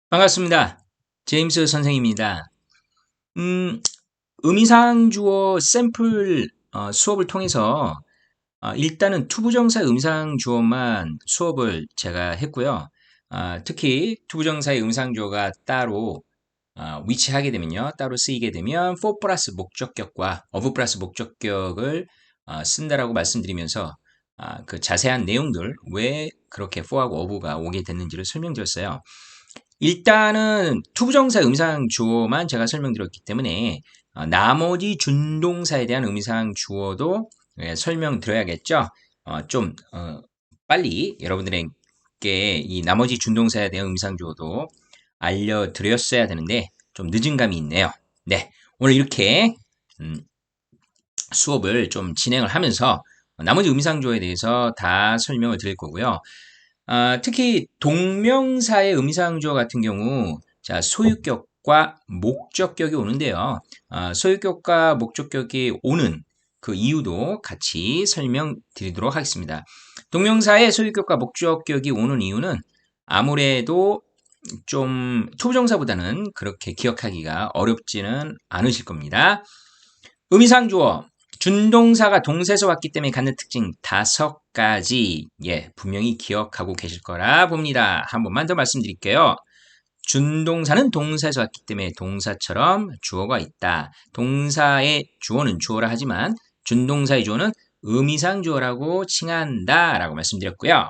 반갑습니다. 제임스 선생입니다. 음이상주어 샘플 수업을 통해서 일단은 투부정사 음상주어만 수업을 제가 했고요. 특히 투부정사의 음상주어가 따로 위치하게 되면요. 따로 쓰이게 되면 for 플러스 목적격과 of 플러스 목적격을 쓴다라고 말씀드리면서 그 자세한 내용들 왜 그렇게 for하고 of가 오게 됐는지를 설명드렸어요. 일단은 투부정사 음상 주어만 제가 설명드렸기 때문에 나머지 준동사에 대한 음상 주어도 설명드려야겠죠. 좀 빨리 여러분들에게 이 나머지 준동사에 대한 음상 주어도 알려드렸어야 되는데 좀 늦은 감이 있네요. 네, 오늘 이렇게 수업을 좀 진행을 하면서 나머지 음상 주어에 대해서 다 설명을 드릴 거고요. 특히 동명사의 음상주어 같은 경우 자 소유격과 목적격이 오는데요. 소유격과 목적격이 오는 그 이유도 같이 설명드리도록 하겠습니다. 동명사의 소유격과 목적격이 오는 이유는 아무래도 좀 투부정사보다는 그렇게 기억하기가 어렵지는 않으실 겁니다. 음이상주어 준동사가 동사에서 왔기 때문에 갖는 특징 5가지 분명히 기억하고 계실 거라 봅니다. 한 번만 더 말씀드릴게요. 준동사는 동사에서 왔기 때문에 동사처럼 주어가 있다. 동사의 주어는 주어라 하지만 준동사의 주어는 음이상주어라고 칭한다 라고 말씀드렸고요.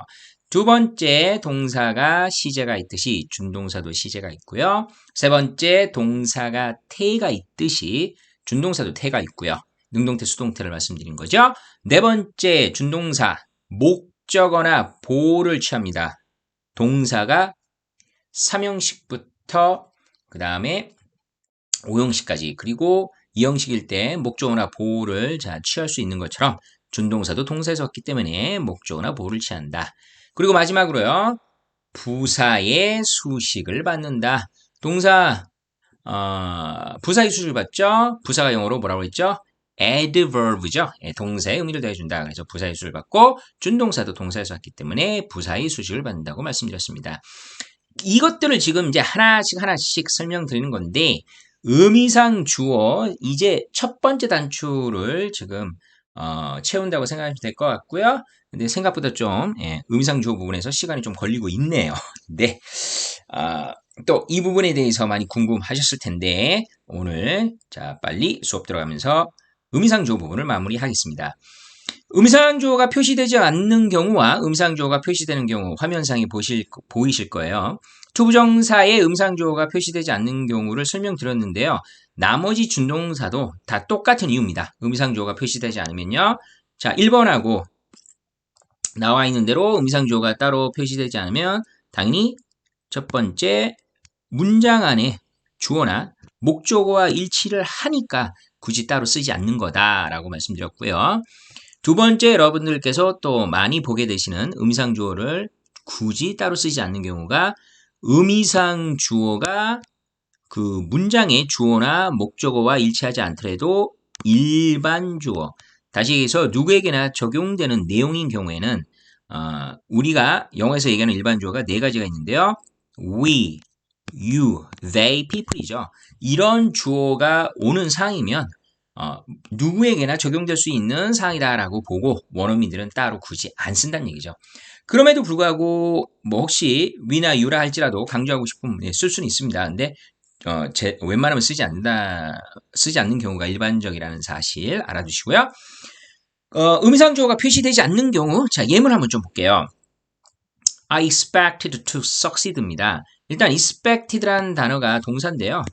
두 번째, 동사가 시제가 있듯이 준동사도 시제가 있고요. 세 번째, 동사가 태가 있듯이 준동사도 태가 있고요. 능동태, 수동태를 말씀드린 거죠. 네 번째, 준동사 목적어나 보호를 취합니다. 동사가 3형식부터 그 다음에 5형식까지 그리고 2형식일 때 목적어나 보호를 취할 수 있는 것처럼 준동사도 동사에서 왔기 때문에 목적어나 보호를 취한다. 그리고 마지막으로요. 부사의 수식을 받는다. 동사 부사의 수식을 받죠. 부사가 영어로 뭐라고 했죠? adverb죠. 동사의 의미를 더해준다. 그래서 부사의 수식을 받고 준동사도 동사에서 왔기 때문에 부사의 수식을 받는다고 말씀드렸습니다. 이것들을 지금 이제 하나씩 설명드리는 건데 의미상 주어 이제 첫 번째 단추를 지금 채운다고 생각하시면 될 것 같고요. 근데 생각보다 좀 의미상 주어 부분에서 시간이 좀 걸리고 있네요. 네. 또 이 부분에 대해서 많이 궁금하셨을 텐데 오늘 자 빨리 수업 들어가면서 의미상 주어 부분을 마무리하겠습니다. 음상주어가 표시되지 않는 경우와 음상주어가 표시되는 경우 화면상에 보이실 거예요. 투부정사의 음상주어가 표시되지 않는 경우를 설명드렸는데요. 나머지 준동사도 다 똑같은 이유입니다. 음상주어가 표시되지 않으면요. 자, 1번하고 나와 있는 대로 음상주어가 따로 표시되지 않으면 당연히 첫 번째 문장 안에 주어나 목적어와 일치를 하니까 굳이 따로 쓰지 않는 거다라고 말씀드렸고요. 두 번째, 여러분들께서 또 많이 보게 되시는 음이상 주어를 굳이 따로 쓰지 않는 경우가 음이상 주어가 그 문장의 주어나 목적어와 일치하지 않더라도 일반 주어, 다시 해서 누구에게나 적용되는 내용인 경우에는 우리가 영어에서 얘기하는 일반 주어가 4가지가 있는데요. we, you, they, people이죠. 이런 주어가 오는 상황이면 누구에게나 적용될 수 있는 사항이다라고 보고 원어민들은 따로 굳이 안 쓴다는 얘기죠. 그럼에도 불구하고 뭐 혹시 we나 you라 할지라도 강조하고 싶으면 쓸 수는 있습니다. 근데 웬만하면 쓰지 않는 경우가 일반적이라는 사실 알아두시고요. 의미상 주어가 표시되지 않는 경우, 자 예문 한번 좀 볼게요. I expected to succeed입니다. 일단 expected라는 단어가 동사인데요.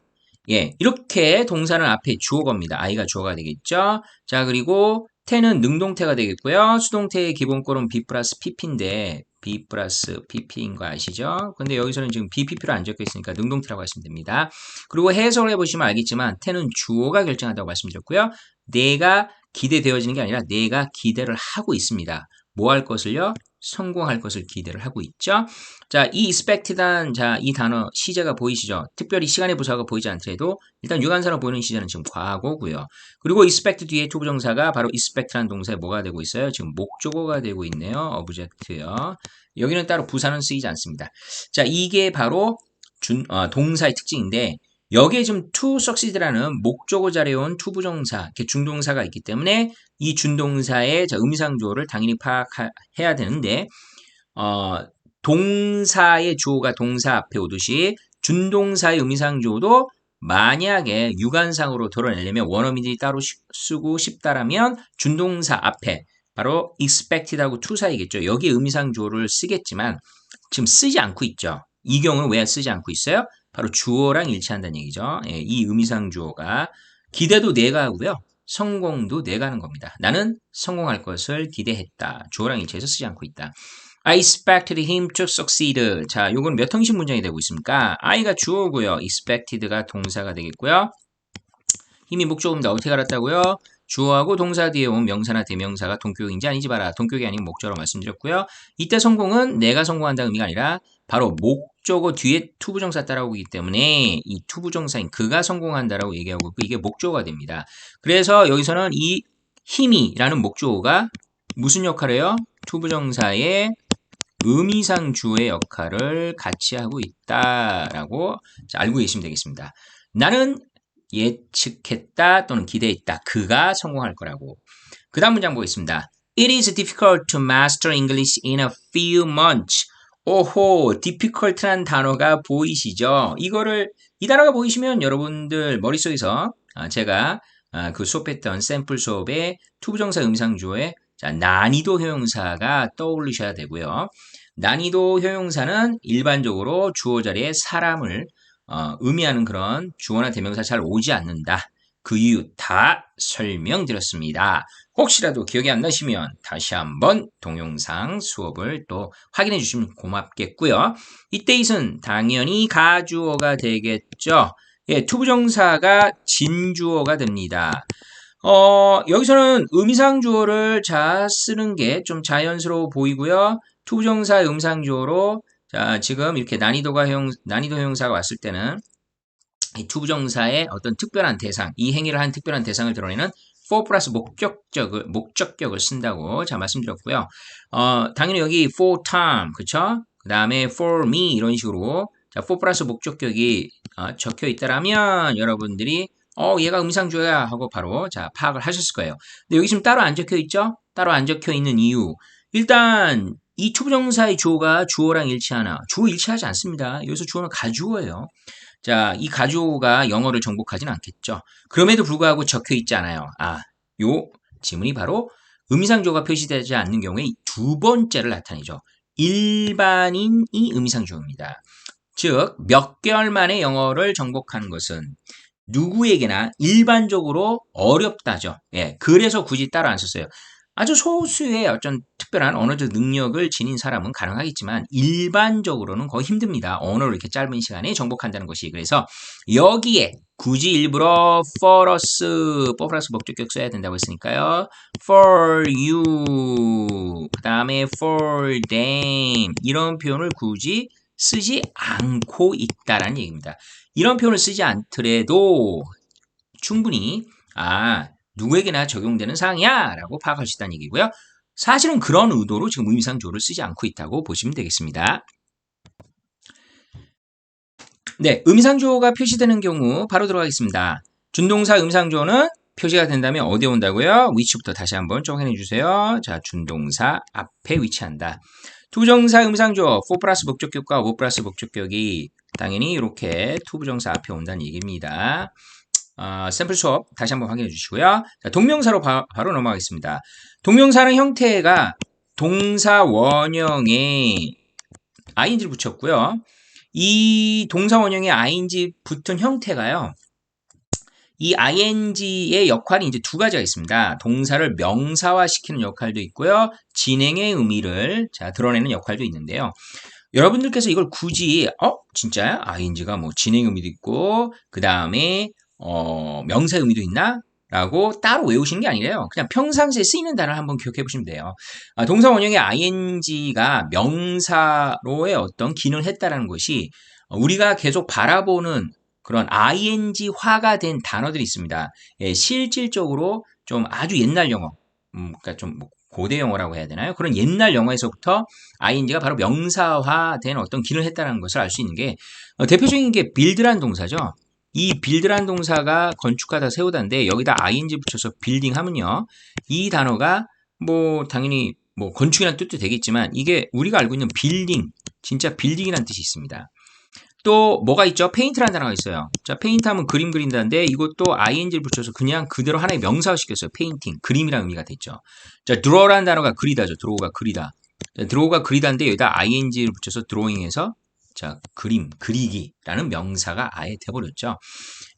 이렇게 동사는 앞에 주어겁니다. I가 주어가 되겠죠. 자, 그리고 태는 능동태가 되겠고요. 수동태의 기본꼴은 B 플러스 PP인데 B 플러스 PP인 거 아시죠? 근데 여기서는 지금 BPP로 안 적혀 있으니까 능동태라고 하시면 됩니다. 그리고 해석을 해보시면 알겠지만 태는 주어가 결정한다고 말씀드렸고요. 내가 기대되어지는 게 아니라 내가 기대를 하고 있습니다. 뭐 할 것을요? 성공할 것을 기대를 하고 있죠. 자, 이 expected한 이 단어 시제가 보이시죠? 특별히 시간의 부사가 보이지 않더라도 일단 유관사로 보이는 시제는 지금 과거고요. 그리고 expect 뒤에 투부정사가 바로 expect라는 동사에 뭐가 되고 있어요? 지금 목적어가 되고 있네요. object요. 여기는 따로 부사는 쓰이지 않습니다. 자, 이게 바로 동사의 특징인데 여기에 지금 to succeed라는 목적어 자리에 온 투부정사, 이렇게 중동사가 있기 때문에 이 준동사의 의미상주어를 당연히 파악해야 되는데 동사의 주어가 동사 앞에 오듯이 준동사의 의미상주어도 만약에 유관상으로 드러내려면 원어민들이 따로 쓰고 싶다라면 준동사 앞에 바로 expected하고 to 사이겠죠. 여기에 의미상주어를 쓰겠지만 지금 쓰지 않고 있죠. 이 경우는 왜 쓰지 않고 있어요? 바로 주어랑 일치한다는 얘기죠. 예, 이 의미상주어가 기대도 내가 하고요. 성공도 내가 하는 겁니다. 나는 성공할 것을 기대했다. 주어랑 일치해서 쓰지 않고 있다. I expected him to succeed. 자, 요건 몇 형식 문장이 되고 있습니까? I가 주어고요. expected가 동사가 되겠고요. 힘이 목적어입니다. 어떻게 알았다고요? 주어하고 동사 뒤에 온 명사나 대명사가 동격인지 아닌지 봐라. 동격이 아닌 목적어로 말씀드렸고요. 이때 성공은 내가 성공한다는 의미가 아니라 바로 목적어 뒤에 투부정사 따라오기 때문에 이 투부정사인 그가 성공한다라고 얘기하고 이게 목적어가 됩니다. 그래서 여기서는 이 힘이라는 목적어가 무슨 역할을 해요? 투부정사의 의미상 주어의 역할을 같이 하고 있다라고 알고 계시면 되겠습니다. 나는 예측했다 또는 기대했다. 그가 성공할 거라고. 그 다음 문장 보겠습니다. It is difficult to master English in a few months. 오호, difficult란 단어가 보이시죠? 이 단어가 보이시면 여러분들 머릿속에서 제가 그 수업했던 샘플 수업의 투부정사 의미상주어의 난이도 형용사가 떠올리셔야 되고요. 난이도 형용사는 일반적으로 주어 자리에 사람을 의미하는 그런 주어나 대명사 잘 오지 않는다. 그 이유 다 설명드렸습니다. 혹시라도 기억이 안 나시면 다시 한번 동영상 수업을 또 확인해 주시면 고맙겠고요. 이때 it은 당연히 가주어가 되겠죠. 예, 투부정사가 진주어가 됩니다. 여기서는 의미상 주어를 잘 쓰는 게 좀 자연스러워 보이고요. 투부정사 음상주어로 자, 지금 이렇게 난이도 형용사가 왔을 때는 이 투부정사의 어떤 특별한 대상, 이 행위를 한 특별한 대상을 드러내는 for 플러스 목적격을 쓴다고 자 말씀드렸고요. 당연히 여기 for Tom, 그쵸? 그 다음에 for me 이런 식으로 자, for 플러스 목적격이 적혀 있다라면 여러분들이 얘가 음상주어야 하고 바로 자 파악을 하셨을 거예요. 근데 여기 지금 따로 안 적혀 있죠? 따로 안 적혀 있는 이유. 일단 이 투부정사의 주어가 주어랑 일치하나? 주어 일치하지 않습니다. 여기서 주어는 가주어예요. 자, 이 가주어가 영어를 정복하지는 않겠죠. 그럼에도 불구하고 적혀 있지 않아요. 요 지문이 바로 의미상주어가 표시되지 않는 경우에 두 번째를 나타내죠. 일반인이 의미상주어입니다. 즉, 몇 개월 만에 영어를 정복하는 것은 누구에게나 일반적으로 어렵다죠. 예, 그래서 굳이 따로 안 썼어요. 아주 소수의 어떤 특별한 언어적 능력을 지닌 사람은 가능하겠지만 일반적으로는 거의 힘듭니다. 언어를 이렇게 짧은 시간에 정복한다는 것이. 그래서 여기에 굳이 일부러 for us, for 플러스 목적격 써야 된다고 했으니까요. for you, 그 다음에 for them 이런 표현을 굳이 쓰지 않고 있다라는 얘기입니다. 이런 표현을 쓰지 않더라도 충분히 누구에게나 적용되는 사항이야 라고 파악할 수 있다는 얘기고요. 사실은 그런 의도로 지금 의미상 주어를 쓰지 않고 있다고 보시면 되겠습니다. 네, 의미상 주어가 표시되는 경우 바로 들어가겠습니다. 준동사 의미상 주어는 표시가 된다면 어디에 온다고요? 위치부터 다시 한번 좀 확인해 주세요. 자, 준동사 앞에 위치한다. 투부정사 의미상 주어, for 플러스 목적격과 of 플러스 목적격이 당연히 이렇게 투부정사 앞에 온다는 얘기입니다. 샘플 수업 다시 한번 확인해 주시고요. 자, 동명사로 바로 넘어가겠습니다. 동명사는 형태가 동사 원형에 ing를 붙였고요. 이 동사 원형에 ing 붙은 형태가요. 이 ing의 역할이 이제 두 가지가 있습니다. 동사를 명사화시키는 역할도 있고요. 진행의 의미를 드러내는 역할도 있는데요. 여러분들께서 이걸 굳이 진짜야? ing가 뭐 진행 의미도 있고 그 다음에 명사 의미도 있나? 라고 따로 외우시는 게 아니래요. 그냥 평상시에 쓰이는 단어를 한번 기억해 보시면 돼요. 동사 원형의 ing가 명사로의 어떤 기능을 했다라는 것이 우리가 계속 바라보는 그런 ing화가 된 단어들이 있습니다. 예, 실질적으로 좀 아주 옛날 영어, 그러니까 좀 고대 영어라고 해야 되나요? 그런 옛날 영어에서부터 ing가 바로 명사화된 어떤 기능을 했다는 것을 알 수 있는 게 대표적인 게 build란 동사죠. 이 build란 동사가 건축하다 세우다인데 여기다 ing 붙여서 building 하면요. 이 단어가 뭐 당연히 뭐 건축이라는 뜻도 되겠지만 이게 우리가 알고 있는 building, 진짜 building이라는 뜻이 있습니다. 또 뭐가 있죠? 페인트라는 단어가 있어요. 자, 페인트 하면 그림 그린다는데 이것도 ing를 붙여서 그냥 그대로 하나의 명사화 시켰어요. 페인팅, 그림이라는 의미가 됐죠. 자, draw라는 단어가 그리다죠. draw가 그리다. 자, draw가 그리다인데 여기다 ing를 붙여서 drawing에서 자, 그림, 그리기라는 명사가 아예 돼버렸죠.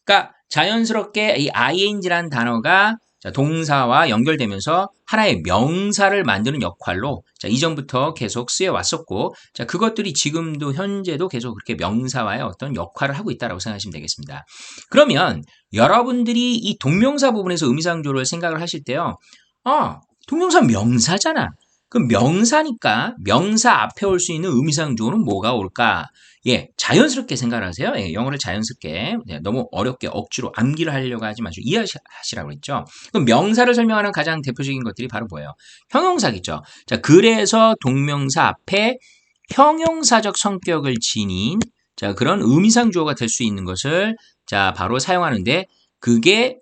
그러니까 자연스럽게 이 ing라는 단어가 자, 동사와 연결되면서 하나의 명사를 만드는 역할로 자, 이전부터 계속 쓰여 왔었고 자, 그것들이 지금도 현재도 계속 그렇게 명사와의 어떤 역할을 하고 있다고 생각하시면 되겠습니다. 그러면 여러분들이 이 동명사 부분에서 의미상조를 생각을 하실 때요. 동명사 명사잖아. 그럼 명사니까 명사 앞에 올 수 있는 의미상조는 뭐가 올까? 예, 자연스럽게 생각을 하세요. 예, 영어를 자연스럽게 너무 어렵게 억지로 암기를 하려고 하지 마시고 이해하시라고 했죠. 그럼 명사를 설명하는 가장 대표적인 것들이 바로 뭐예요? 형용사겠죠. 자, 그래서 동명사 앞에 형용사적 성격을 지닌 자, 그런 의미상 주어가 될 수 있는 것을 자, 바로 사용하는데 그게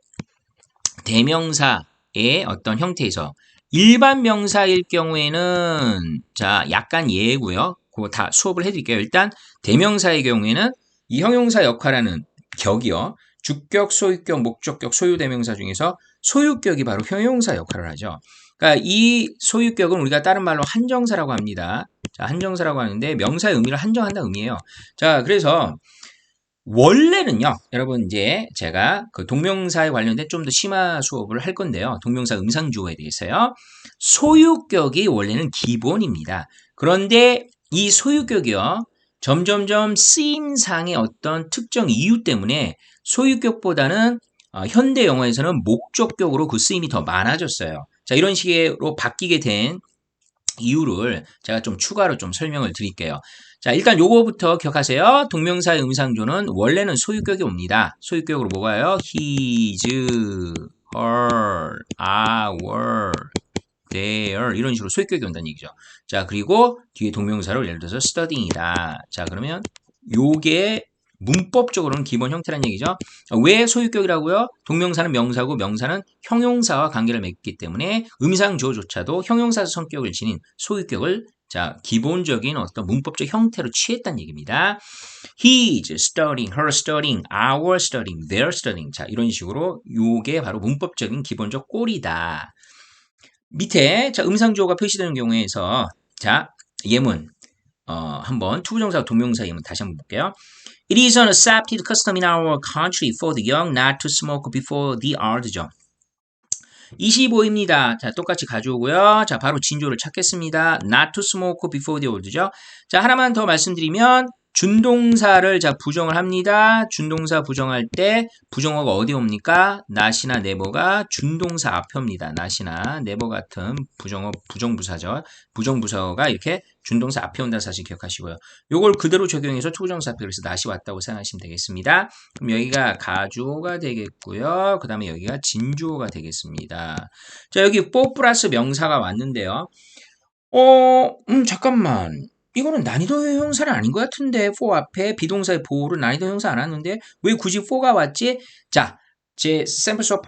대명사의 어떤 형태에서 일반 명사일 경우에는 자, 약간 예고요. 그거 다 수업을 해드릴게요. 일단 대명사의 경우에는 이 형용사 역할하는 격이요. 주격, 소유격, 목적격, 소유대명사 중에서 소유격이 바로 형용사 역할을 하죠. 그러니까 이 소유격은 우리가 다른 말로 한정사라고 합니다. 자, 한정사라고 하는데 명사의 의미를 한정한다는 의미예요. 자, 그래서 원래는요, 여러분 이제 제가 그 동명사에 관련된 좀 더 심화 수업을 할 건데요. 동명사 음상주어에 대해서요. 소유격이 원래는 기본입니다. 그런데 이 소유격이요. 점점점 쓰임상의 어떤 특정 이유 때문에 소유격보다는 현대 영어에서는 목적격으로 그 쓰임이 더 많아졌어요. 자, 이런 식으로 바뀌게 된 이유를 제가 좀 추가로 좀 설명을 드릴게요. 자, 일단 요거부터 기억하세요. 동명사의 음상조는 원래는 소유격이 옵니다. 소유격으로 뭐가 와요? his, her, our, their 이런 식으로 소유격이 온다는 얘기죠. 자, 그리고 뒤에 동명사로 예를 들어서 studying이다. 자, 그러면 요게 문법적으로는 기본 형태란 얘기죠. 왜 소유격이라고요? 동명사는 명사고 명사는 형용사와 관계를 맺기 때문에 의미상 주어조차도 형용사 성격을 지닌 소유격을 자, 기본적인 어떤 문법적 형태로 취했다는 얘기입니다. He's studying, her studying, our studying, their studying. 자, 이런 식으로 요게 바로 문법적인 기본적 꼴이다. 밑에 자, 음상주어가 표시되는 경우에서 자, 예문 한번 투부정사 동명사 예문 다시 한번 볼게요. It is an accepted custom in our country for the young not to smoke before the old죠. 25입니다. 자, 똑같이 가져오고요. 자, 바로 진조를 찾겠습니다. Not to smoke before the old죠. 자, 하나만 더 말씀드리면 준동사를 자 부정을 합니다. 준동사 부정할 때 부정어가 어디 옵니까? not이나 never가 준동사 앞에 옵니다. not이나 never 같은 부정어, 부정부사죠. 부정부사가 이렇게 준동사 앞에 온다는 사실 기억하시고요. 요걸 그대로 적용해서 투부정사 앞에 그래서 not이 왔다고 생각하시면 되겠습니다. 그럼 여기가 가주어가 되겠고요. 그 다음에 여기가 진주어가 되겠습니다. 자, 여기 for 플러스 명사가 왔는데요. 잠깐만. 이거는 난이도 형사는 아닌 것 같은데 for 앞에 비동사의 보호를 난이도 형사 안 하는데 왜 굳이 for가 왔지? 자, 제 샘플 수업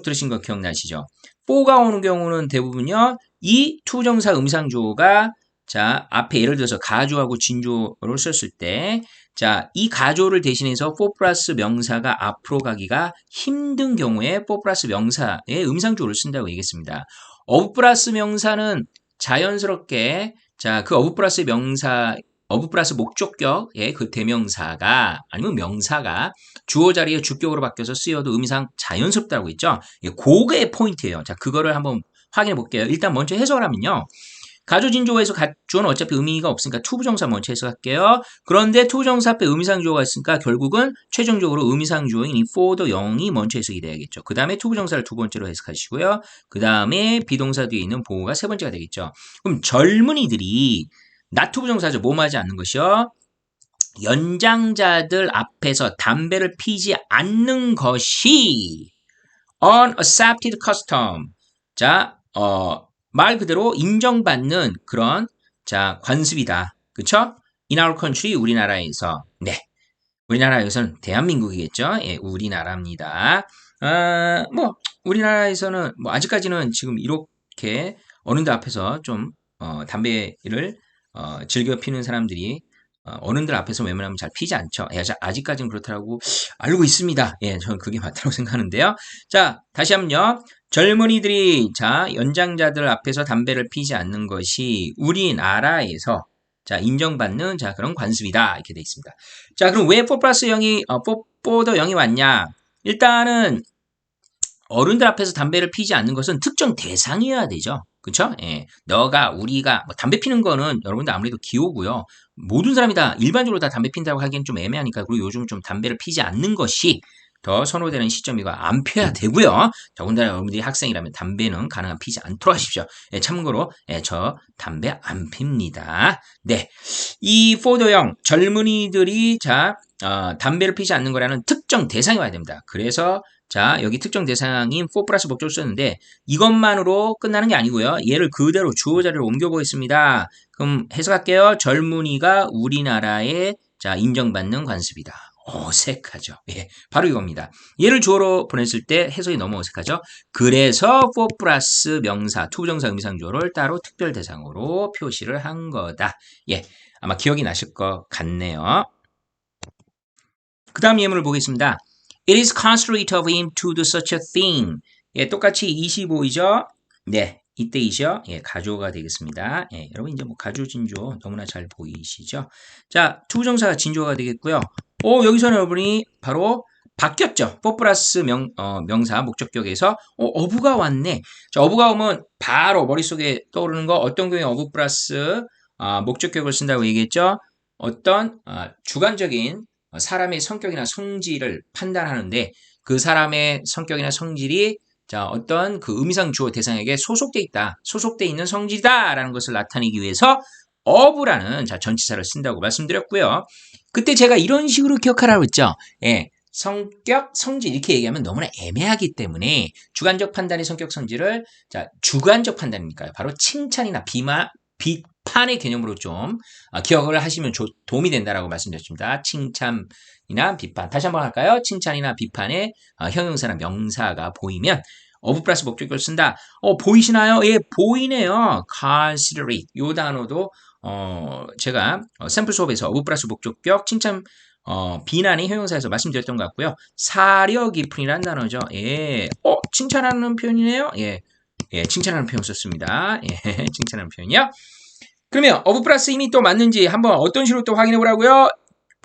들으신 거 기억나시죠? for가 오는 경우는 대부분요. 이 투정사 음상주어가 자 앞에 예를 들어서 가주어하고 진주어를 썼을 때 자, 이 가주어를 대신해서 for 플러스 명사가 앞으로 가기가 힘든 경우에 for 플러스 명사의 음상주어를 쓴다고 얘기했습니다. of 플러스 명사는 자연스럽게 자, 그 of 플러스 명사, of 플러스 목적격의 그 대명사가 아니면 명사가 주어 자리에 주격으로 바뀌어서 쓰여도 의미상 자연스럽다고 했죠. 그게 포인트예요. 자, 그거를 한번 확인해 볼게요. 일단 먼저 해석을 하면요. 가주진조어에서 가주어는 어차피 의미가 없으니까 투부정사 먼저 해석할게요. 그런데 투부정사 앞에 의미상 주어가 있으니까 결국은 최종적으로 의미상 주어인 이 for도 0이 먼저 해석이 돼야겠죠. 그 다음에 투부정사를 두 번째로 해석하시고요. 그 다음에 비동사 뒤에 있는 보호가 세 번째가 되겠죠. 그럼 젊은이들이 나투부정사죠. 뭐하지 않는 것이요. 연장자들 앞에서 담배를 피지 않는 것이 unaccepted custom. 자, 말 그대로 인정받는 그런 자 관습이다. 그쵸? In our country 우리나라에서 네 우리나라에서는 대한민국이겠죠. 예, 우리나라입니다. 뭐 우리나라에서는 뭐 아직까지는 지금 이렇게 어른들 앞에서 좀 담배를 즐겨 피는 사람들이 어른들 앞에서 웬만하면 잘 피지 않죠. 예, 아직까지는 그렇다고 알고 있습니다. 예, 저는 그게 맞다고 생각하는데요. 자, 다시 한번요. 젊은이들이 자 연장자들 앞에서 담배를 피지 않는 것이 우리나라에서 자 인정받는 자 그런 관습이다 이렇게 돼 있습니다. 자 그럼 왜 4 플러스 0이 4더 0이 왔냐? 일단은 어른들 앞에서 담배를 피지 않는 것은 특정 대상이어야 되죠. 그쵸? 예. 너가, 우리가, 뭐 담배 피는 거는 여러분들 아무래도 기호고요. 모든 사람이 다 일반적으로 다 담배 핀다고 하기엔 좀 애매하니까 그리고 요즘 좀 담배를 피지 않는 것이 더 선호되는 시점이고 안 펴야 되고요. 더군다나 여러분들이 학생이라면 담배는 가능한 피지 않도록 하십시오. 예, 참고로 예, 저 담배 안 핍니다. 네, 이 포도형 젊은이들이 자 담배를 피지 않는 거라는 특정 대상이 와야 됩니다. 그래서 자 여기 특정 대상인 4 플러스 목적을 썼는데 이것만으로 끝나는 게 아니고요. 얘를 그대로 주어 자리로 옮겨보겠습니다. 그럼 해석할게요. 젊은이가 우리나라에 자 인정받는 관습이다. 어색하죠. 예, 바로 이겁니다. 얘를 주어로 보냈을 때 해석이 너무 어색하죠. 그래서 4 플러스 명사, 투부정사 의미상주어를 따로 특별 대상으로 표시를 한 거다. 예, 아마 기억이 나실 것 같네요. 그 다음 예문을 보겠습니다. It is considerate of him to do such a thing. 예, 똑같이 25이죠. 네, 이때이죠. 예, 가조가 되겠습니다. 예, 여러분 이제 뭐 가조진조 너무나 잘 보이시죠? 자, 투부정사가 진조가 되겠고요. 여기서는 여러분이 바로 바뀌었죠. 4 플러스 명사 목적격에서 어부가 왔네. 자, 어부가 오면 바로 머릿속에 떠오르는 거 어떤 경우에 어부 플러스 목적격을 쓴다고 얘기했죠? 어떤 주관적인 사람의 성격이나 성질을 판단하는데 그 사람의 성격이나 성질이 자 어떤 그 의미상 주어 대상에게 소속돼 있다. 소속돼 있는 성질이다라는 것을 나타내기 위해서 of라는 자 전치사를 쓴다고 말씀드렸고요. 그때 제가 이런 식으로 기억하라고 했죠. 예. 성격, 성질 이렇게 얘기하면 너무나 애매하기 때문에 주관적 판단의 성격 성질을 자 주관적 판단이니까요. 바로 칭찬이나 비판의 개념으로 좀 기억을 하시면 도움이 된다라고 말씀드렸습니다. 칭찬이나 비판. 다시 한번 할까요? 칭찬이나 비판의 형용사나 명사가 보이면 어부 플러스 목적격을 쓴다. 보이시나요? 예, 보이네요. considerate. 요 단어도 제가 샘플 수업에서 어부 플러스 목적격 칭찬 비난의 형용사에서 말씀드렸던 것 같고요. 사려 깊은이라는 단어죠. 예. 칭찬하는 표현이네요. 예. 예, 칭찬하는 표현 썼습니다. 예, 칭찬하는 표현이요. 그러면 어부 플러스 힘이 또 맞는지 한번 어떤 식으로 또 확인해 보라고요?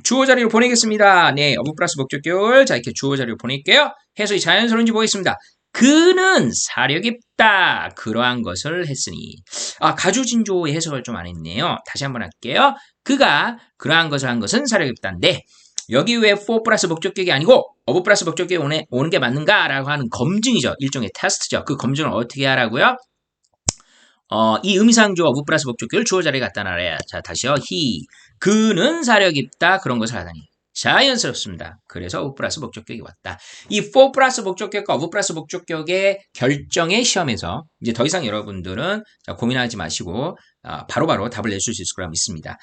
주어 자리로 보내겠습니다. 네, 어부 플러스 목적격을 자 이렇게 주어 자리로 보낼게요. 해석이 자연스러운지 보겠습니다. 그는 사려 깊다. 그러한 것을 했으니. 가주진조의 해석을 좀 안 했네요. 다시 한번 할게요. 그가 그러한 것을 한 것은 사려 깊다인데 여기 왜 4 플러스 목적격이 아니고 어부 플러스 목적격이 오는 게 맞는가라고 하는 검증이죠. 일종의 테스트죠. 그 검증을 어떻게 하라고요? 이 의미상조 어부 플러스 목적격을 주어 자리에 갖다 놔야. 자, 다시요. 그는 사려 깊다. 그런 것을 하다니. 자연스럽습니다. 그래서 어부 플러스 목적격이 왔다. 이 4 플러스 목적격과 어부 플러스 목적격의 결정의 시험에서 이제 더 이상 여러분들은 자, 고민하지 마시고 바로바로 답을 내실 수 있을 거라 믿습니다.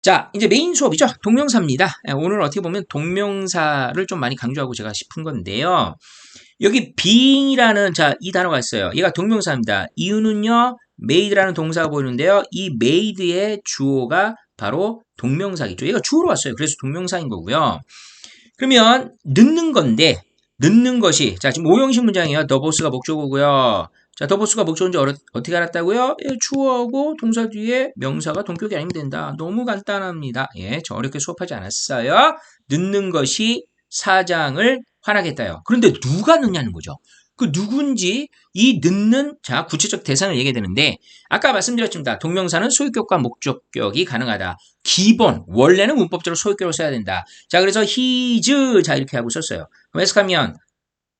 자, 이제 메인 수업이죠. 동명사입니다. 오늘 어떻게 보면 동명사를 좀 많이 강조하고 제가 싶은 건데요. 여기 being이라는 자, 이 단어가 있어요. 얘가 동명사입니다. 이유는요. made라는 동사가 보이는데요. 이 made의 주어가 바로 동명사겠죠. 얘가 주어로 왔어요. 그래서 동명사인 거고요. 그러면 넣는 건데 넣는 것이 자, 지금 5형식 문장이에요. the boss가 목적어고요. 자, the boss가 목적어인지 어떻게 알았다고요? 예, 주어하고 동사 뒤에 명사가 동격이 아니면 된다. 너무 간단합니다. 예, 저 어렵게 수업하지 않았어요. 넣는 것이 사장을 화나겠다요. 그런데 누가 넣냐는 거죠. 그 누군지 이 넣는 자 구체적 대상을 얘기해야 되는데 아까 말씀드렸습니다. 동명사는 소유격과 목적격이 가능하다. 기본 원래는 문법적으로 소유격을 써야 된다. 자 그래서 his 자 이렇게 하고 썼어요. 그럼 해석하면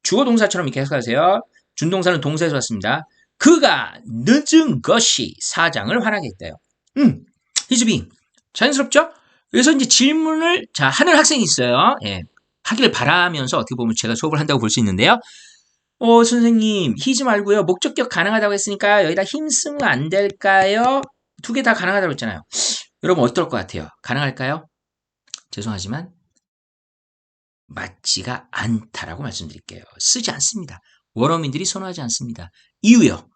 주어 동사처럼 이렇게 해석하세요. 준동사는 동사에서 왔습니다. 그가 늦은 것이 사장을 화나게 했대요. his being 자연스럽죠? 그래서 이제 질문을 자 하는 학생이 있어요. 예. 하기를 바라면서 어떻게 보면 제가 수업을 한다고 볼 수 있는데요. 선생님, 히지 말고요. 목적격 가능하다고 했으니까 여기다 힘 쓰면 안 될까요? 두 개 다 가능하다고 했잖아요. 여러분 어떨 것 같아요? 가능할까요? 죄송하지만 맞지가 않다라고 말씀드릴게요. 쓰지 않습니다. 원어민들이 선호하지 않습니다. 이유요.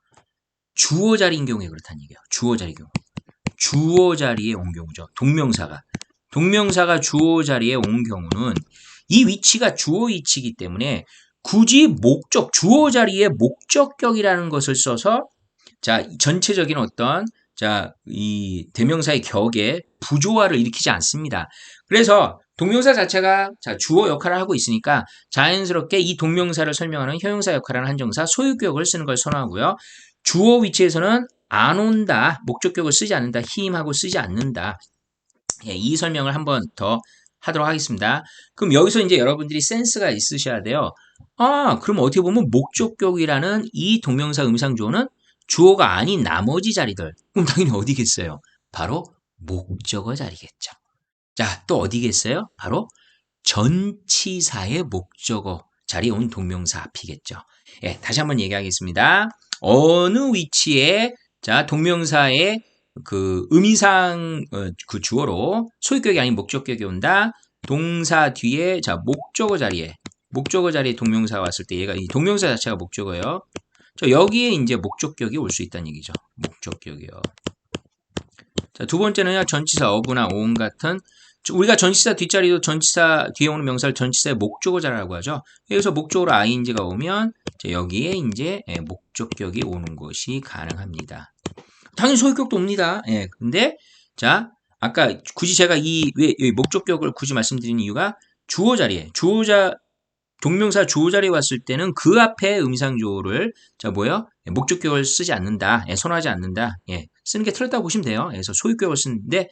주어 자리인 경우에 그렇다는 얘기예요. 주어 자리 경우. 주어 자리에 온 경우죠. 동명사가 주어 자리에 온 경우는 이 위치가 주어 위치이기 때문에 굳이 주어 자리에 목적격이라는 것을 써서 자, 전체적인 어떤 이 대명사의 격에 부조화를 일으키지 않습니다. 그래서 동명사 자체가 주어 역할을 하고 있으니까 자연스럽게 이 동명사를 설명하는 형용사 역할을 하는 한정사 소유격을 쓰는 걸 선호하고요. 주어 위치에서는 안 온다, 목적격을 쓰지 않는다, 힘하고 쓰지 않는다. 예, 이 설명을 한번 더 하도록 하겠습니다. 그럼 여기서 이제 여러분들이 센스가 있으셔야 돼요. 그럼 어떻게 보면 목적격이라는 이 동명사 음상조어는 주어가 아닌 나머지 자리들. 그럼 당연히 어디겠어요? 바로 목적어 자리겠죠. 자, 또 어디겠어요? 바로 전치사의 목적어 자리에 온 동명사 앞이겠죠. 예, 다시 한번 얘기하겠습니다. 어느 위치에 동명사의 그 의미상 그 주어로 소유격이 아닌 목적격이 온다. 동사 뒤에 목적어 자리에 동명사가 왔을 때 얘가 이 동명사 자체가 목적어예요. 여기에 이제 목적격이 올 수 있다는 얘기죠. 목적격이요. 자, 두 번째는요. 전치사 어구나 온 같은 우리가 전치사 뒷자리도 전치사 뒤에 오는 명사를 전치사의 목적어 자리라고 하죠. 여기서 목적어로 ing가 오면 여기에 이제 목적격이 오는 것이 가능합니다. 당연히 소유격도 옵니다. 예, 근데 아까 굳이 제가 왜 목적격을 굳이 말씀드린 이유가 주어 자리에 동명사 주어 자리에 왔을 때는 그 앞에 의미상조를 목적격을 쓰지 않는다. 예, 선호하지 않는다. 예, 쓰는 게 틀렸다고 보시면 돼요. 그래서 소유격을 쓰는데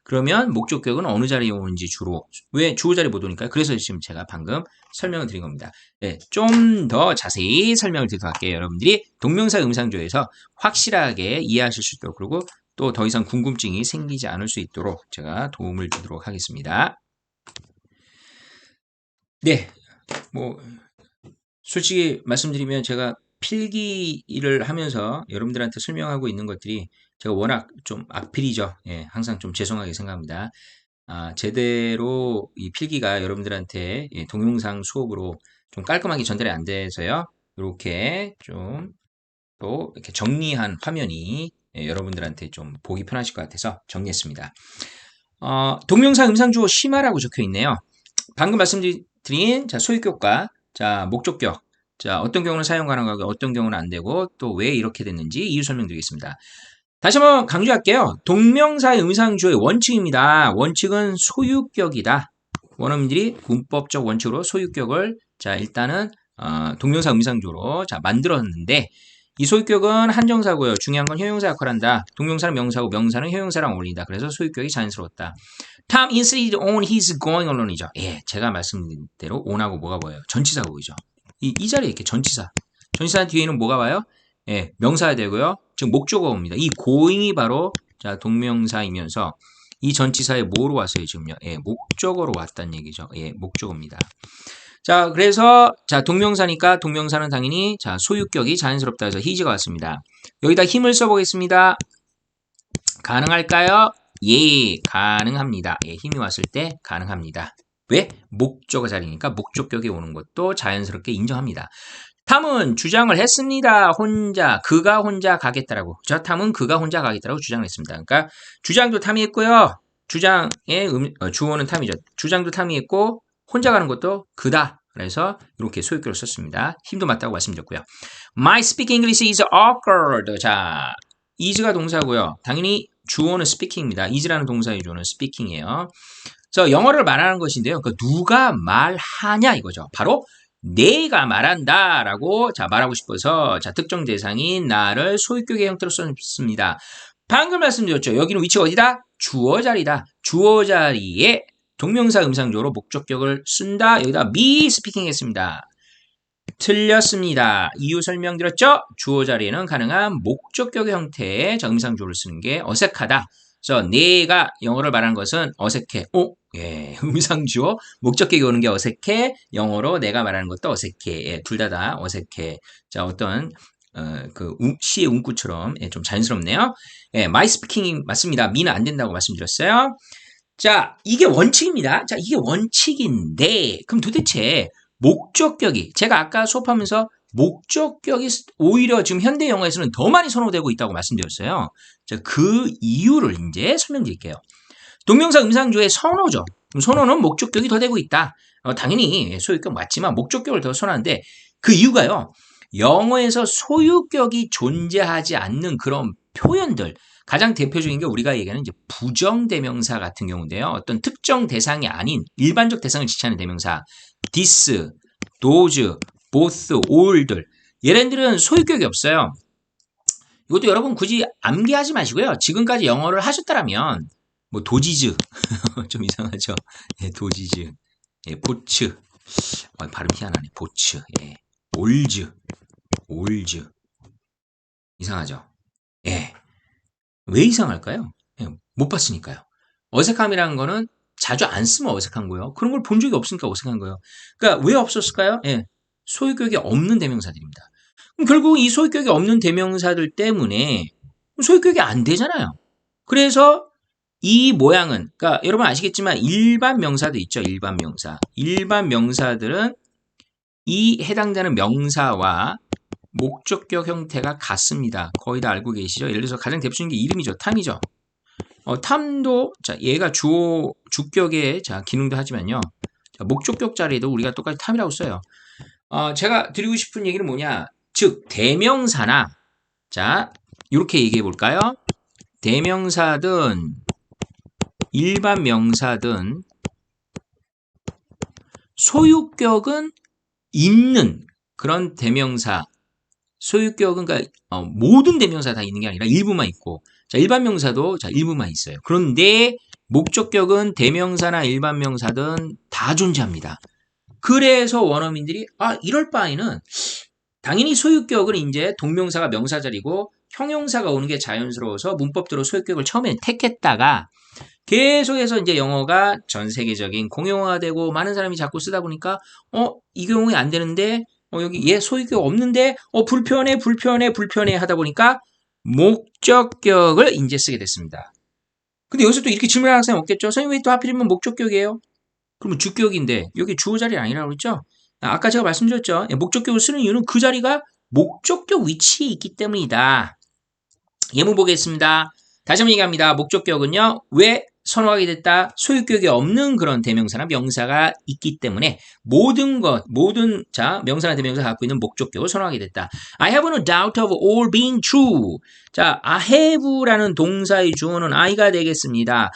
그러면 목적격은 어느 자리에 오는지 주로 왜 주어 자리에 못 오니까요? 그래서 지금 제가 방금 설명을 드린 겁니다. 예, 좀 더 자세히 설명을 드리도록 할게요. 여러분들이 동명사 음상조에서 확실하게 이해하실 수 있도록 그리고 또 더 이상 궁금증이 생기지 않을 수 있도록 제가 도움을 드리도록 하겠습니다. 네, 솔직히 말씀드리면 제가 필기를 하면서 여러분들한테 설명하고 있는 것들이 제가 워낙 좀 악필이죠. 예, 항상 좀 죄송하게 생각합니다. 제대로 이 필기가 여러분들한테 동영상 수업으로 좀 깔끔하게 전달이 안 돼서요. 이렇게 좀 또 이렇게 정리한 화면이 여러분들한테 좀 보기 편하실 것 같아서 정리했습니다. 동명사 음상주어 심화라고 적혀 있네요. 방금 말씀드린 소유격과 목적격 어떤 경우는 사용 가능하고 어떤 경우는 안 되고 또 왜 이렇게 됐는지 이유 설명드리겠습니다. 다시 한번 강조할게요. 동명사의 음상주어의 원칙입니다. 원칙은 소유격이다. 원어민들이 문법적 원칙으로 소유격을 일단은 동명사 음상주어로 만들었는데 이 소유격은 한정사고요. 중요한 건 형용사 역할을 한다. 동명사는 명사고 명사는 형용사랑 어울린다. 그래서 소유격이 자연스러웠다. Tom insisted on his going alone이죠. 예, 제가 말씀드린 대로 on하고 뭐가 보여요? 전치사가 보이죠. 이 자리에 이렇게 전치사. 전치사 뒤에는 뭐가 와요? 예, 명사가 되고요. 즉 목적어가 옵니다. 이 going이 바로 동명사이면서 이 전치사에 뭐로 왔어요, 지금요? 예, 목적어로 왔다는 얘기죠. 예, 목적어입니다. 그래서 동명사니까 동명사는 당연히 소유격이 자연스럽다 해서 his가 왔습니다. 여기다 힘을 써보겠습니다. 가능할까요? 예, 가능합니다. 예, 힘이 왔을 때 가능합니다. 왜? 목적어 자리니까 목적격이 오는 것도 자연스럽게 인정합니다. 탐은 주장을 했습니다. 그가 혼자 가겠다라고. 탐은 그가 혼자 가겠다라고 주장을 했습니다. 그러니까 주장도 탐이 했고요. 주장의 주어는 탐이죠. 주장도 탐이 했고 혼자 가는 것도 그다. 그래서 이렇게 소유격을 썼습니다. 힘도 맞다고 말씀드렸고요. My speaking English is awkward. is가 동사고요. 당연히 주어는 speaking입니다. is라는 동사의 주어는 speaking이에요. 영어를 말하는 것인데요. 그러니까 누가 말하냐 이거죠. 바로 내가 말한다라고 말하고 싶어서 특정 대상인 나를 소유격의 형태로 썼습니다. 방금 말씀드렸죠. 여기는 위치가 어디다? 주어 자리다. 주어 자리에 동명사 음상조로 목적격을 쓴다. 여기다 me speaking 했습니다. 틀렸습니다. 이유 설명드렸죠? 주어 자리에는 가능한 목적격의 형태의 음상조를 쓰는 게 어색하다. 그래서 내가 영어를 말하는 것은 어색해. 예, 음상주어 목적격이 오는 게 어색해. 영어로 내가 말하는 것도 어색해. 예, 둘 다 어색해. 자, 어떤 시의 문구처럼 예, 좀 자연스럽네요. 예, my speaking이 맞습니다. 미는 안 된다고 말씀드렸어요. 자, 이게 원칙입니다. 자, 이게 원칙인데, 그럼 도대체 목적격이, 제가 아까 수업하면서 목적격이 오히려 지금 현대 영어에서는 더 많이 선호되고 있다고 말씀드렸어요. 자, 그 이유를 이제 설명드릴게요. 동명사 음상조의 선호죠. 그럼 선호는 목적격이 더 되고 있다. 당연히 소유격 맞지만 목적격을 더 선호하는데 그 이유가요. 영어에서 소유격이 존재하지 않는 그런 표현들, 가장 대표적인 게 우리가 얘기하는 이제 부정대명사 같은 경우인데요. 어떤 특정 대상이 아닌 일반적 대상을 지칭하는 대명사, this, those, both, all들 얘네들은 소유격이 없어요. 이것도 여러분 굳이 암기하지 마시고요. 지금까지 영어를 하셨다라면 뭐 도지즈 좀 이상하죠. 예, 도지즈, 예, 보츠, 발음 희한하네. 보츠, 예, 올즈, 이상하죠. 예, 왜 이상할까요? 예, 못 봤으니까요. 어색함이라는 거는 자주 안 쓰면 어색한 거예요. 그런 걸 본 적이 없으니까 어색한 거예요. 그러니까 왜 없었을까요? 예, 소유격이 없는 대명사들입니다. 그럼 결국 이 소유격이 없는 대명사들 때문에 소유격이 안 되잖아요. 그래서 이 모양은, 그러니까 여러분 아시겠지만 일반 명사도 있죠. 일반 명사. 일반 명사들은 이 해당되는 명사와 목적격 형태가 같습니다. 거의 다 알고 계시죠? 예를 들어서 가장 대표적인 게 이름이죠. 탐이죠. 탐도, 자, 얘가 주격의 자, 기능도 하지만요. 자, 목적격 자리에도 우리가 똑같이 탐이라고 써요. 제가 드리고 싶은 얘기는 뭐냐? 즉, 대명사나, 자, 이렇게 얘기해 볼까요? 대명사든, 일반 명사든, 소유격은 있는 그런 대명사, 소유격은 그러니까 모든 대명사 다 있는 게 아니라 일부만 있고, 자, 일반 명사도 자, 일부만 있어요. 그런데 목적격은 대명사나 일반 명사든 다 존재합니다. 그래서 원어민들이 이럴 바에는 당연히 소유격은 이제 동명사가 명사 자리고 형용사가 오는 게 자연스러워서 문법대로 소유격을 처음에 택했다가 계속해서 이제 영어가 전 세계적인 공용화되고 많은 사람이 자꾸 쓰다 보니까 이 경우에 안 되는데 여기 얘 소유격 없는데 불편해 하다 보니까 목적격을 이제 쓰게 됐습니다. 근데 여기서 또 이렇게 질문하는 학생 없겠죠? 선생님 왜 또 하필이면 목적격이에요? 그러면 주격인데 여기 주어 자리 아니라고 그랬죠? 아까 제가 말씀드렸죠. 목적격을 쓰는 이유는 그 자리가 목적격 위치에 있기 때문이다. 예문 보겠습니다. 다시 한번 얘기합니다. 목적격은요. 왜 선호하게 됐다? 소유격이 없는 그런 대명사나 명사가 있기 때문에 모든 명사나 대명사가 갖고 있는 목적격을 선호하게 됐다. I have no doubt of all being true. 자, I have라는 동사의 주어는 I가 되겠습니다.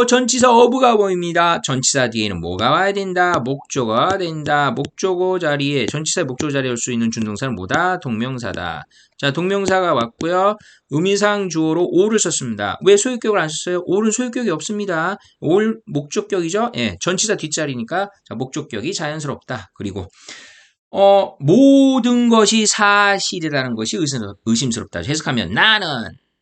전치사 of가 보입니다. 전치사 뒤에는 뭐가 와야 된다? 목조가 와야 된다. 목조고 자리에, 전치사의 목조고 자리에 올 수 있는 준동사는 뭐다? 동명사다. 자, 동명사가 왔고요. 의미상 주어로 all을 썼습니다. 왜 소유격을 안 썼어요? all은 소유격이 없습니다. all 목적격이죠. 예, 전치사 뒷자리니까 자, 목적격이 자연스럽다. 그리고 모든 것이 사실이라는 것이 의심스럽다. 해석하면 나는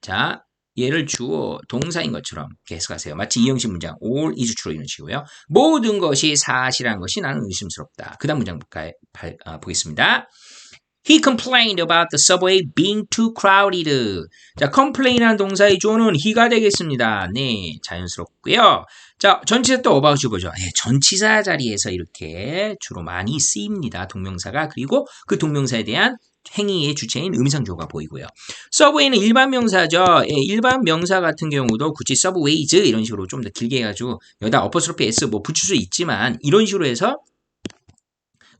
자 얘를 주어 동사인 것처럼 해석하세요. 마치 이형식 문장 all is true 이런 식이고요. 모든 것이 사실이라는 것이 나는 의심스럽다. 그 다음 문장 보겠습니다. He complained about the subway being too crowded. 자, complain이라는 동사의 주어는 he가 되겠습니다. 네, 자연스럽고요. 자, 전치사 또 about이 보죠. 네, 전치사 자리에서 이렇게 주로 많이 쓰입니다. 동명사가. 그리고 그 동명사에 대한 행위의 주체인 의미상 주어가 보이고요. subway는 일반 명사죠. 예, 일반 명사 같은 경우도 굳이 subways 이런 식으로 좀 더 길게 해가지고 여기다 어퍼스트로피 s 뭐 붙일 수 있지만 이런 식으로 해서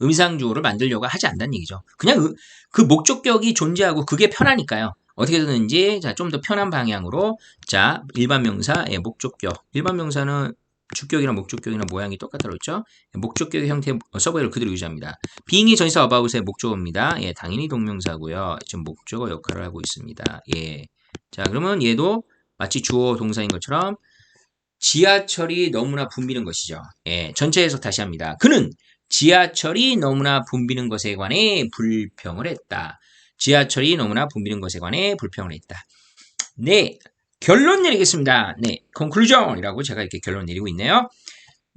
의미상주어를 만들려고 하지 않는다는 얘기죠. 그냥 그 목적격이 존재하고 그게 편하니까요. 어떻게든지 좀 더 편한 방향으로 자 일반 명사의 목적격. 일반 명사는 주격이나 목적격이나 모양이 똑같다고 했죠. 목적격의 형태의 서브웨이를 그대로 유지합니다. being이 전치사 about의 목적어입니다. 예, 당연히 동명사고요. 지금 목적어 역할을 하고 있습니다. 예. 자, 그러면 얘도 마치 주어 동사인 것처럼 지하철이 너무나 붐비는 것이죠. 예, 전체 해석 다시 합니다. 그는 지하철이 너무나 붐비는 것에 관해 불평을 했다. 지하철이 너무나 붐비는 것에 관해 불평을 했다. 네, 결론 내리겠습니다. 네, conclusion이라고 제가 이렇게 결론 내리고 있네요.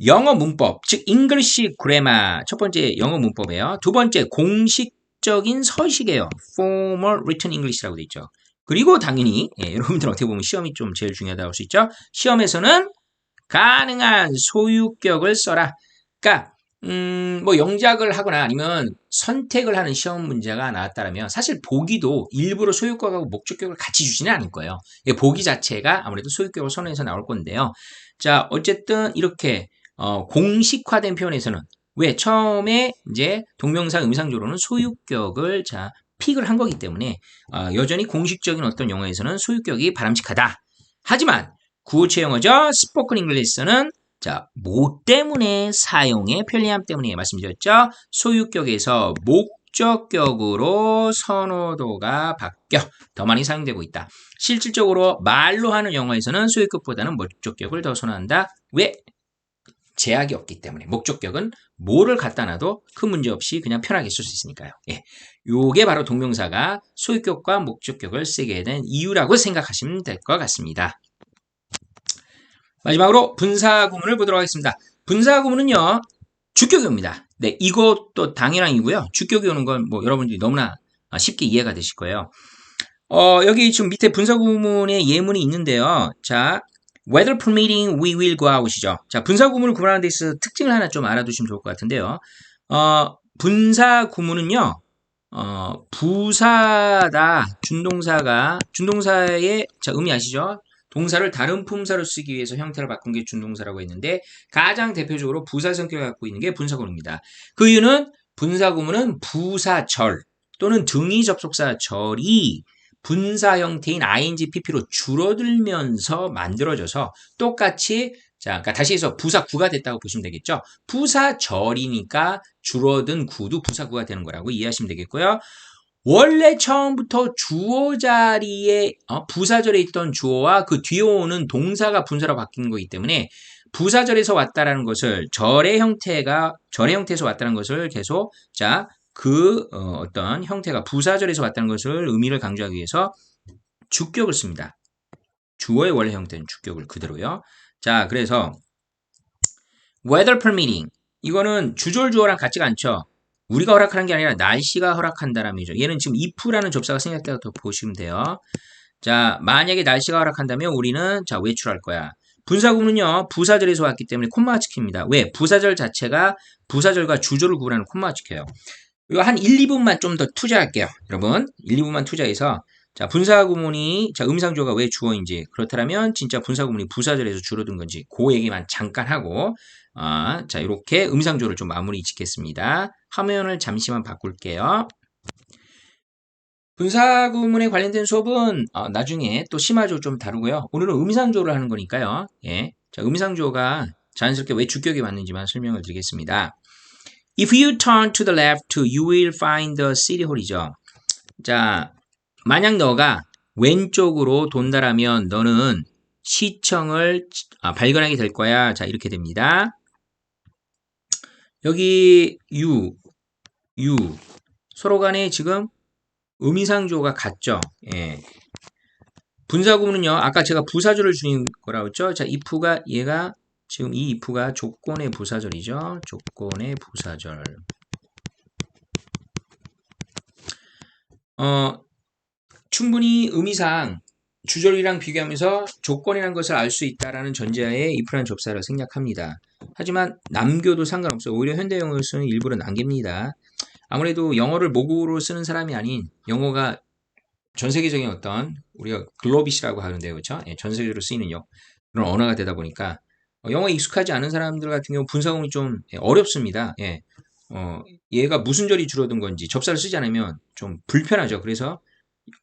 영어 문법, 즉 English grammar 첫 번째 영어 문법이에요. 두 번째 공식적인 서식이에요. Formal written English라고 돼 있죠. 그리고 당연히 여러분들 어떻게 보면 시험이 좀 제일 중요하다고 할 수 있죠. 시험에서는 가능한 소유격을 써라. 그러니까 뭐 영작을 하거나 아니면 선택을 하는 시험 문제가 나왔다면 사실 보기도 일부러 소유격하고 목적격을 같이 주지는 않을 거예요. 보기 자체가 아무래도 소유격을 선호해서 나올 건데요. 자, 어쨌든 이렇게 공식화된 표현에서는 왜 처음에 이제 동명사 의미상조로는 소유격을 자 픽을 한 거기 때문에 여전히 공식적인 어떤 영어에서는 소유격이 바람직하다. 하지만 구어체 영어죠. 스포큰 잉글리시는 자, 뭐 때문에 사용의 편리함 때문에 말씀드렸죠. 소유격에서 목적격으로 선호도가 바뀌어 더 많이 사용되고 있다. 실질적으로 말로 하는 영어에서는 소유격보다는 목적격을 더 선호한다. 왜? 제약이 없기 때문에 목적격은 뭐를 갖다 놔도 큰 문제 없이 그냥 편하게 쓸 수 있으니까요. 예. 요게 바로 동명사가 소유격과 목적격을 쓰게 된 이유라고 생각하시면 될 것 같습니다. 마지막으로 분사구문을 보도록 하겠습니다. 분사구문은요, 주격이 옵니다. 네, 이것도 당연한이고요. 주격이 오는 건 뭐 여러분들이 너무나 쉽게 이해가 되실 거예요. 여기 지금 밑에 분사구문의 예문이 있는데요. 자, weather permitting, we will go out이죠. 자, 분사구문을 구분하는 데 있어서 특징을 하나 좀 알아두시면 좋을 것 같은데요. 분사구문은요, 부사다, 준동사의, 자, 의미 아시죠? 동사를 다른 품사로 쓰기 위해서 형태를 바꾼 게 준동사라고 했는데 가장 대표적으로 부사 성격을 갖고 있는 게 분사구문입니다. 그 이유는 분사구문은 부사절 또는 등위 접속사 절이 분사 형태인 ing, pp로 줄어들면서 만들어져서 똑같이 자, 그러니까 다시 해서 부사구가 됐다고 보시면 되겠죠. 부사절이니까 줄어든 구도 부사구가 되는 거라고 이해하시면 되겠고요. 원래 처음부터 주어 자리에 부사절에 있던 주어와 그 뒤에 오는 동사가 분사로 바뀐 거기 때문에 부사절에서 왔다라는 것을 절의 형태에서 왔다는 것을 계속 자, 어떤 형태가 부사절에서 왔다는 것을 의미를 강조하기 위해서 주격을 씁니다. 주어의 원래 형태는 주격을 그대로요. 자, 그래서 weather permitting 이거는 주절주어랑 같지가 않죠. 우리가 허락하는 게 아니라 날씨가 허락한다라는 얘기죠. 얘는 지금 if라는 접사가 생략되어서 보시면 돼요. 자, 만약에 날씨가 허락한다면 우리는 자, 외출할 거야. 분사구문은요, 부사절에서 왔기 때문에 콤마가 찍힙니다. 왜? 부사절 자체가 부사절과 주절을 구분하는 콤마가 찍혀요. 이거 한 1, 2분만 좀 더 투자할게요. 여러분, 1, 2분만 투자해서 자, 분사구문이 자, 의미상조가 왜 주어인지 그렇다면 진짜 분사구문이 부사절에서 줄어든 건지 그 얘기만 잠깐 하고 자, 이렇게 의미상조를 좀 마무리 짓겠습니다. 화면을 잠시만 바꿀게요. 분사구문에 관련된 수업은 나중에 또 심화조 좀 다루고요. 오늘은 의미상조를 하는 거니까요. 예. 자, 의미상조가 자연스럽게 왜 주격이 맞는지만 설명을 드리겠습니다. If you turn to the left, you will find the city hall이죠. 자, 만약 너가 왼쪽으로 돈다라면 너는 시청을 발견하게 될 거야. 자, 이렇게 됩니다. 여기 you 서로 간에 지금 의미상조가 같죠. 예. 분사구문은요. 아까 제가 부사절을 주는 거라고 했죠. 자, if가 얘가 지금 이 if가 조건의 부사절이죠. 조건의 부사절. 충분히 의미상 주절이랑 비교하면서 조건이라는 것을 알 수 있다라는 전제하에 if라는 접사를 생략합니다. 하지만 남겨도 상관없어요. 오히려 현대 영어를 쓰는 일부러 남깁니다. 아무래도 영어를 모국어로 쓰는 사람이 아닌 영어가 전 세계적인 어떤 우리가 글로빗이라고 하는데요, 그렇죠? 예, 전 세계적으로 쓰이는 그런 언어가 되다 보니까 영어에 익숙하지 않은 사람들 같은 경우 분사구문이 좀 어렵습니다. 예, 얘가 무슨 절이 줄어든 건지 접사를 쓰지 않으면 좀 불편하죠. 그래서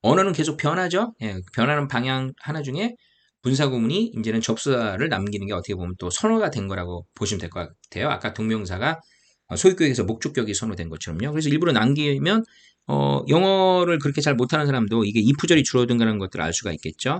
언어는 계속 변하죠. 예, 변하는 방향 하나 중에 분사구문이 이제는 접사를 남기는 게 어떻게 보면 또 선호가 된 거라고 보시면 될 것 같아요. 아까 동명사가 소유격에서 목적격이 선호된 것처럼요. 그래서 일부러 남기면 영어를 그렇게 잘 못하는 사람도 이게 if절이 줄어든다는 것들을 알 수가 있겠죠.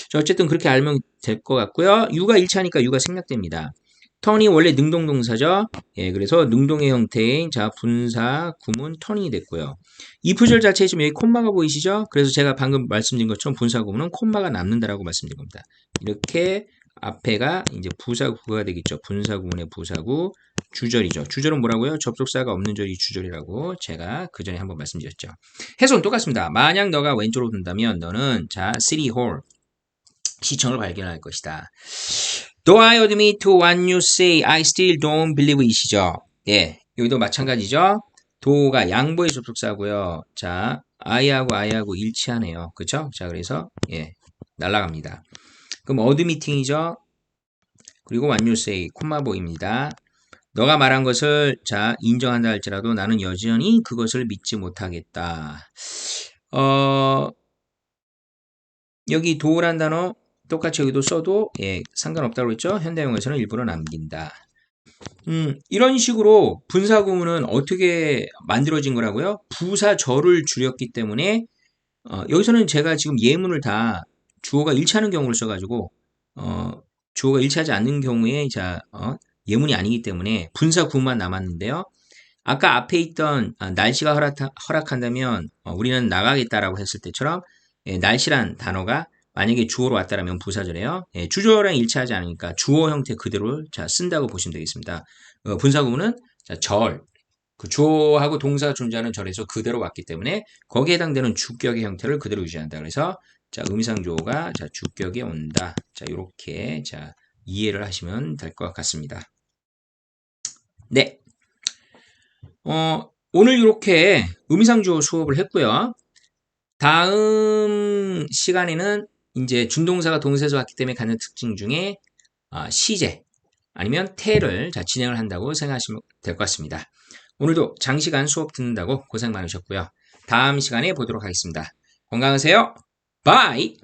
자, 어쨌든 그렇게 알면 될 것 같고요. 유가 일치하니까 유가 생략됩니다. 턴이 원래 능동동사죠. 예, 그래서 능동의 형태인 자 분사 구문 턴이 됐고요. 이 구절 자체에 지금 여기 콤마가 보이시죠? 그래서 제가 방금 말씀드린 것처럼 분사 구문은 콤마가 남는다라고 말씀드린 겁니다. 이렇게 앞에가 이제 부사구가 되겠죠. 분사 구문의 부사구 주절이죠. 주절은 뭐라고요? 접속사가 없는 절이 주절이라고 제가 그 전에 한번 말씀드렸죠. 해석은 똑같습니다. 만약 너가 왼쪽으로 둔다면 너는 자 city hall 시청을 발견할 것이다. Though I admit to what you say, I still don't believe it이죠. 예, 여기도 마찬가지죠. do가 양보의 접속사고요. 자, I하고 일치하네요. 그쵸? 자, 그래서 예, 날라갑니다. 그럼 admitting이죠. 그리고 what you say, 콤마 보입니다. 너가 말한 것을 자 인정한다 할지라도 나는 여전히 그것을 믿지 못하겠다. 여기 do란 단어 똑같이 여기도 써도 예, 상관없다고 했죠. 현대용어에서는 일부러 남긴다. 이런 식으로 분사구문은 어떻게 만들어진 거라고요? 부사절을 줄였기 때문에 여기서는 제가 지금 예문을 다 주어가 일치하는 경우를 써가지고 주어가 일치하지 않는 경우에 자 예문이 아니기 때문에 분사구문만 남았는데요. 아까 앞에 있던 날씨가 허락한다면 우리는 나가겠다라고 했을 때처럼 예, 날씨란 단어가 만약에 주어로 왔다라면 부사절이에요. 예, 주절랑 일치하지 않으니까 주어 형태 그대로 자 쓴다고 보시면 되겠습니다. 분사구문은 자, 절, 그 주어하고 동사가 존재하는 절에서 그대로 왔기 때문에 거기에 해당되는 주격의 형태를 그대로 유지한다. 그래서 자 의미상 주어가 자 주격에 온다. 자 이렇게 자 이해를 하시면 될 것 같습니다. 네. 오늘 이렇게 의미상 주어 수업을 했고요. 다음 시간에는 이제 준동사가 동사에서 왔기 때문에 갖는 특징 중에 시제 아니면 태를 자 진행을 한다고 생각하시면 될 것 같습니다. 오늘도 장시간 수업 듣는다고 고생 많으셨고요. 다음 시간에 보도록 하겠습니다. 건강하세요. 바이.